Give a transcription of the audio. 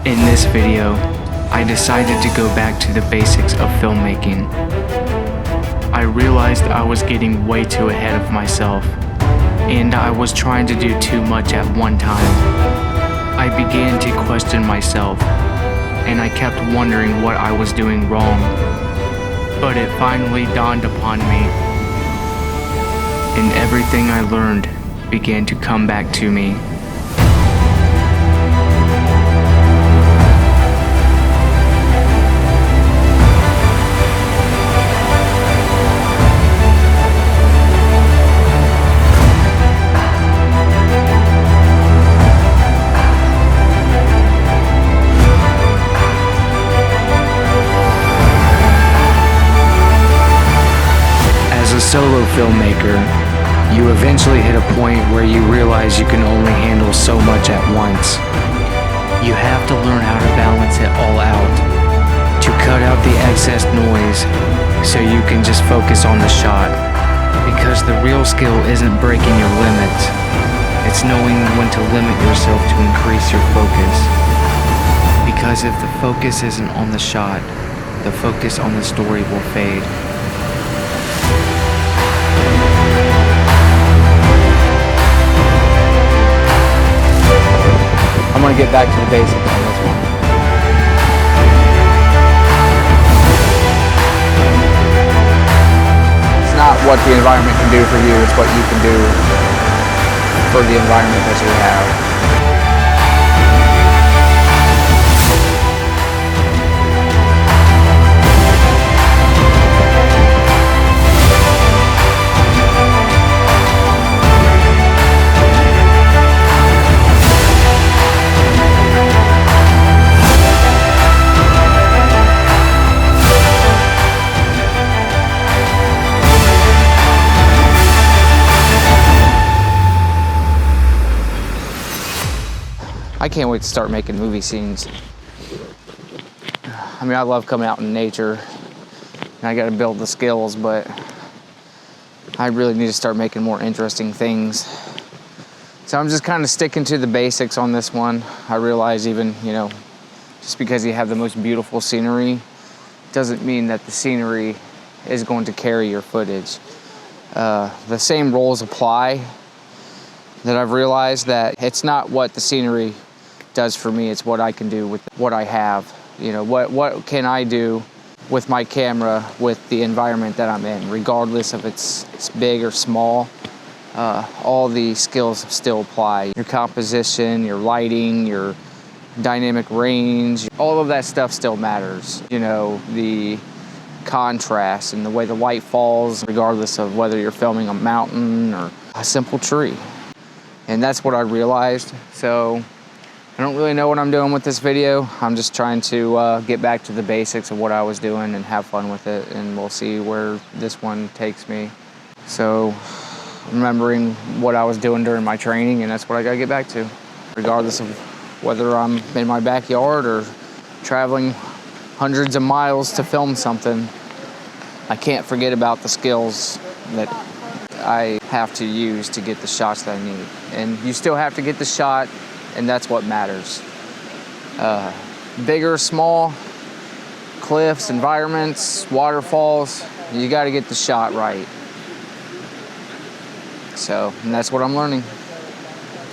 In this video, I decided to go back to the basics of filmmaking. I realized I was getting way too ahead of myself, and I was trying to do too much at one time. I began to question myself, and I kept wondering what I was doing wrong. But it finally dawned upon me, and everything I learned began to come back to me. As a solo filmmaker, you eventually hit a point where you realize you can only handle so much at once. You have to learn how to balance it all out, to cut out the excess noise so you can just focus on the shot. Because the real skill isn't breaking your limits, it's knowing when to limit yourself to increase your focus. Because if the focus isn't on the shot, the focus on the story will fade. I'm gonna get back to the basics on this one. It's not what the environment can do for you, it's what you can do for the environment that you have. I can't wait to start making movie scenes. I mean, I love coming out in nature, and I gotta build the skills, but I really need to start making more interesting things. So I'm just kind of sticking to the basics on this one. I realize even, just because you have the most beautiful scenery, doesn't mean that the scenery is going to carry your footage. The same rules apply, that I've realized that it's not what the scenery does for me, it's what I can do with what I have. What can I do with my camera with the environment that I'm in, regardless if it's big or small. All the skills still apply. Your composition, your lighting, your dynamic range, all of that stuff still matters. The contrast and the way the light falls, regardless of whether you're filming a mountain or a simple tree. And that's what I realized. So I don't really know what I'm doing with this video. I'm just trying to get back to the basics of what I was doing and have fun with it, and we'll see where this one takes me. So remembering what I was doing during my training, and that's what I gotta get back to. Regardless of whether I'm in my backyard or traveling hundreds of miles to film something, I can't forget about the skills that I have to use to get the shots that I need. And you still have to get the shot, and that's what matters. Big or small, cliffs, environments, waterfalls, you gotta get the shot right. And that's what I'm learning.